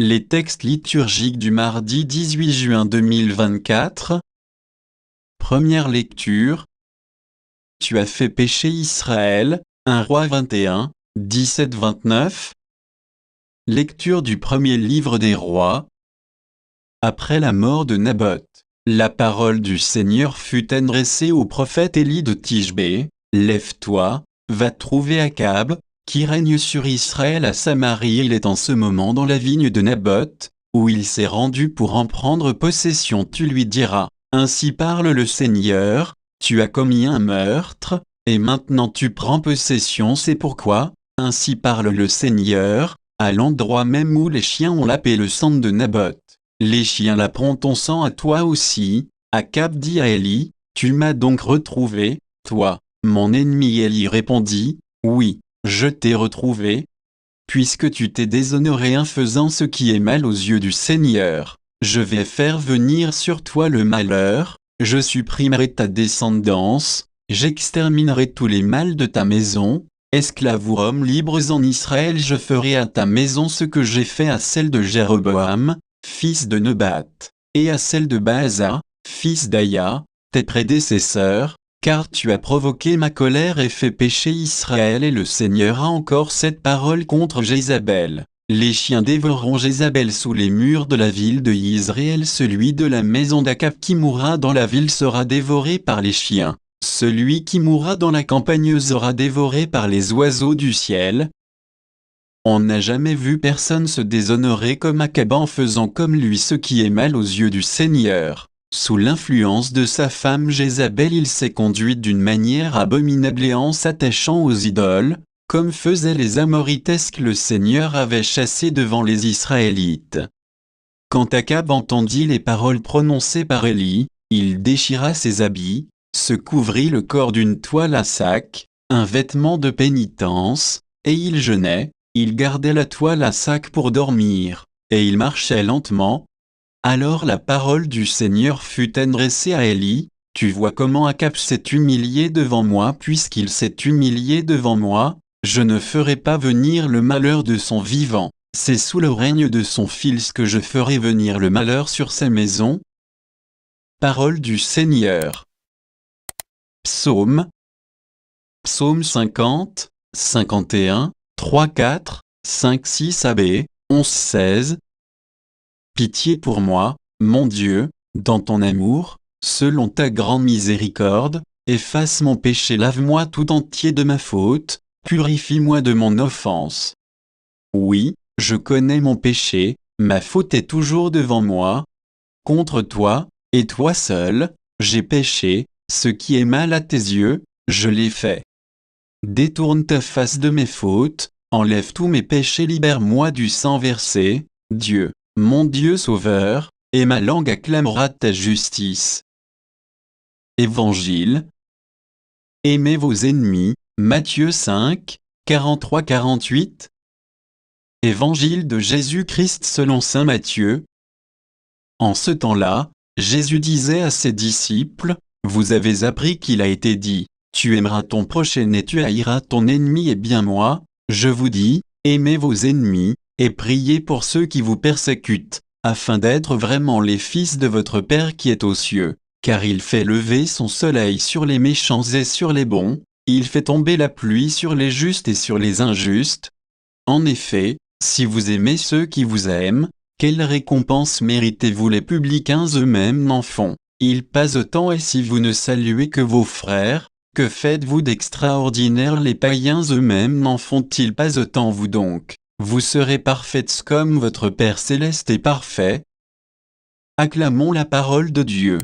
Les textes liturgiques du mardi 18 juin 2024. Première lecture. Tu as fait pécher Israël, 1 Roi 21, 17-29. Lecture du premier livre des rois. Après la mort de Naboth, la parole du Seigneur fut adressée au prophète Élie de Tishbé. Lève-toi, va trouver Akab, qui règne sur Israël à Samarie. Il est en ce moment dans la vigne de Naboth, où il s'est rendu pour en prendre possession. Tu lui diras, ainsi parle le Seigneur, tu as commis un meurtre, et maintenant tu prends possession. C'est pourquoi, ainsi parle le Seigneur, à l'endroit même où les chiens ont lapé le sang de Naboth, les chiens laperont ton sang à toi aussi. Akab dit à Élie, tu m'as donc retrouvé, toi, mon ennemi. Élie répondit, oui, je t'ai retrouvé. Puisque tu t'es déshonoré en faisant ce qui est mal aux yeux du Seigneur, je vais faire venir sur toi le malheur, je supprimerai ta descendance, j'exterminerai tous les mâles de ta maison, esclaves ou hommes libres en Israël. Je ferai à ta maison ce que j'ai fait à celle de Jéroboam, fils de Nebat, et à celle de Baasa, fils d'Aya, tes prédécesseurs, car tu as provoqué ma colère et fait pécher Israël. Et le Seigneur a encore cette parole contre Jézabel. Les chiens dévoreront Jézabel sous les murs de la ville de Israël. Celui de la maison d'Akab qui mourra dans la ville sera dévoré par les chiens. Celui qui mourra dans la campagne sera dévoré par les oiseaux du ciel. On n'a jamais vu personne se déshonorer comme Akab en faisant comme lui ce qui est mal aux yeux du Seigneur. Sous l'influence de sa femme Jézabel, il s'est conduit d'une manière abominable et en s'attachant aux idoles, comme faisaient les Amorites que le Seigneur avait chassés devant les Israélites. Quand Akab entendit les paroles prononcées par Élie, il déchira ses habits, se couvrit le corps d'une toile à sac, un vêtement de pénitence, et il jeûnait. Il gardait la toile à sac pour dormir, et il marchait lentement. Alors la parole du Seigneur fut adressée à Élie, tu vois comment Akab s'est humilié devant moi. Puisqu'il s'est humilié devant moi, je ne ferai pas venir le malheur de son vivant. C'est sous le règne de son fils que je ferai venir le malheur sur sa maison. Parole du Seigneur. Psaume. Psaume 50, 51, 3, 4, 5, 6 AB, 11, 16. Pitié pour moi, mon Dieu, dans ton amour, selon ta grande miséricorde, efface mon péché, lave-moi tout entier de ma faute, purifie-moi de mon offense. Oui, je connais mon péché, ma faute est toujours devant moi. Contre toi, et toi seul, j'ai péché, ce qui est mal à tes yeux, je l'ai fait. Détourne ta face de mes fautes, enlève tous mes péchés, libère-moi du sang versé, Dieu. Mon Dieu sauveur, et ma langue acclamera ta justice. Évangile. Aimez vos ennemis, Matthieu 5, 43-48. Évangile de Jésus-Christ selon saint Matthieu. En ce temps-là, Jésus disait à ses disciples, vous avez appris qu'il a été dit, tu aimeras ton prochain et tu haïras ton ennemi. Et bien moi, je vous dis, aimez vos ennemis, et priez pour ceux qui vous persécutent, afin d'être vraiment les fils de votre Père qui est aux cieux, car il fait lever son soleil sur les méchants et sur les bons, il fait tomber la pluie sur les justes et sur les injustes. En effet, si vous aimez ceux qui vous aiment, quelle récompense méritez-vous? Les publicains eux-mêmes n'en font ils pas autant? Et si vous ne saluez que vos frères, que faites-vous d'extraordinaire? Les païens eux-mêmes n'en font-ils pas autant? Vous donc, vous serez parfaites comme votre Père céleste est parfait. Acclamons la parole de Dieu.